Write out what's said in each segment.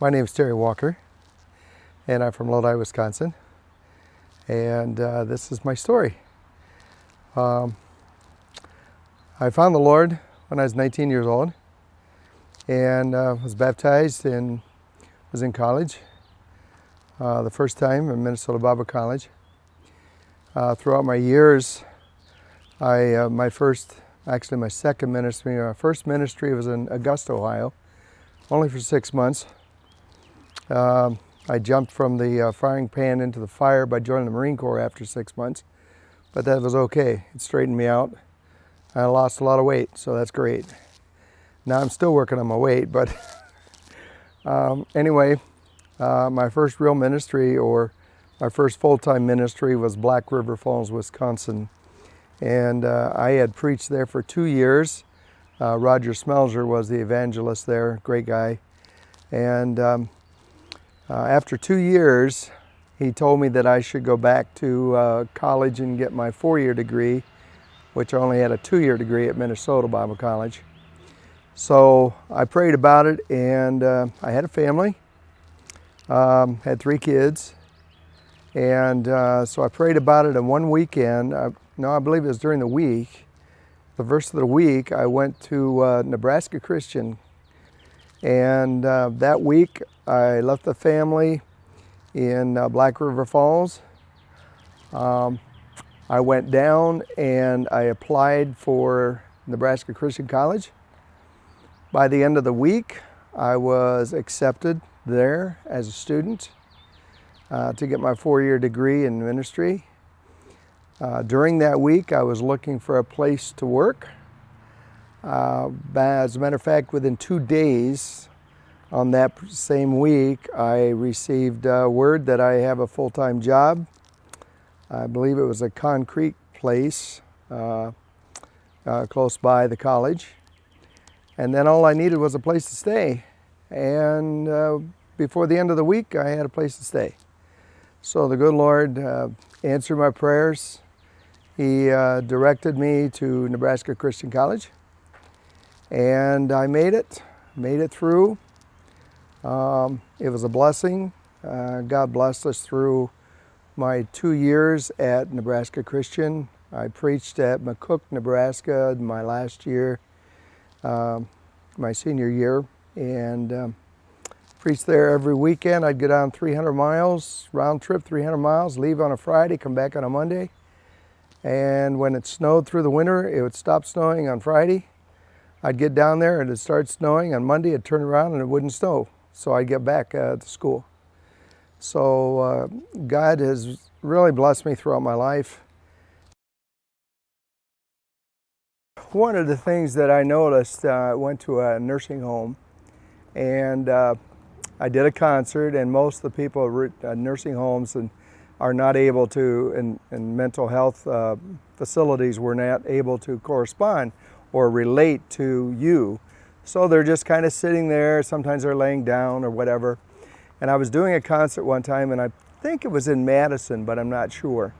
My name is Terry Walker, and I'm from Lodi, Wisconsin. And this is my story. I found the Lord when I was 19 years old, and was baptized and was in college. The first time in Minnesota Bible College. Throughout my years, my second ministry, my first ministry was in Augusta, Ohio, only for 6 months. I jumped from the frying pan into the fire by joining the Marine Corps after 6 months, but that was okay. It straightened me out. I lost a lot of weight, so that's great. Now I'm still working on my weight, but anyway, my first real ministry, or my first full-time ministry, was Black River Falls, Wisconsin. And I had preached there for 2 years. Roger Smelger was the evangelist there, great guy. And after 2 years, he told me that I should go back to college and get my 4-year degree, which I only had a 2-year degree at Minnesota Bible College. So I prayed about it, and I had a family, had 3 kids. And so I prayed about it, and one weekend, I believe it was during the week, the verse of the week, I went to Nebraska Christian. And that week, I left the family in Black River Falls. I went down and I applied for Nebraska Christian College. By the end of the week, I was accepted there as a student to get my 4-year degree in ministry. During that week, I was looking for a place to work. As a matter of fact, within 2 days on that same week, I received word that I have a full-time job. I believe it was a concrete place close by the college. And then all I needed was a place to stay. And before the end of the week, I had a place to stay. So the good Lord answered my prayers. He directed me to Nebraska Christian College. And I made it through. It was a blessing. God blessed us through my 2 years at Nebraska Christian. I preached at McCook, Nebraska, my last year, my senior year, and preached there every weekend. I'd go down 300 miles, round trip 300 miles, leave on a Friday, come back on a Monday. And when it snowed through the winter, it would stop snowing on Friday. I'd get down there and it'd start snowing. On Monday, it'd turn around and it wouldn't snow. So I'd get back to school. So God has really blessed me throughout my life. One of the things that I noticed, I went to a nursing home, and I did a concert, and most of the people at nursing homes are not able to, and mental health facilities were not able to correspond or relate to you. So they're just kind of sitting there. Sometimes they're laying down or whatever. And I was doing a concert one time, and I think it was in Madison, but I'm not sure.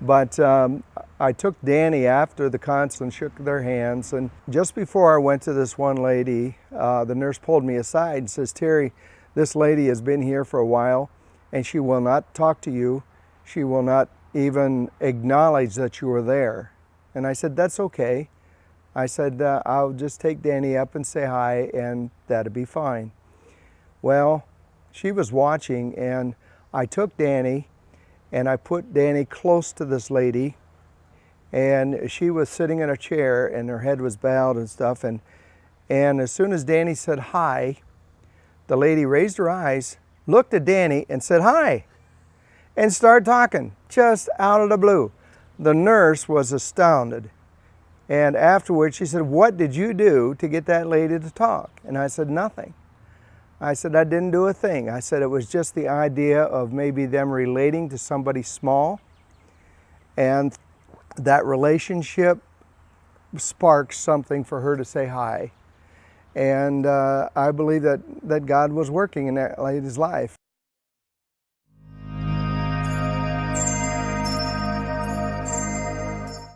But I took Danny after the concert and shook their hands. And just before I went to this one lady, the nurse pulled me aside and says, "Terry, this lady has been here for a while, and she will not talk to you. She will not even acknowledge that you were there." And I said, "That's okay." I said, "I'll just take Danny up and say hi, and that'll be fine." Well, she was watching, and I took Danny, and I put Danny close to this lady, and she was sitting in a chair, and her head was bowed and stuff, and as soon as Danny said hi, the lady raised her eyes, looked at Danny, and said hi, and started talking, just out of the blue. The nurse was astounded. And afterwards, she said, "What did you do to get that lady to talk?" And I said, "Nothing." I said, "I didn't do a thing." I said, "It was just the idea of maybe them relating to somebody small. And that relationship sparked something for her to say hi." And I believe that God was working in that lady's life.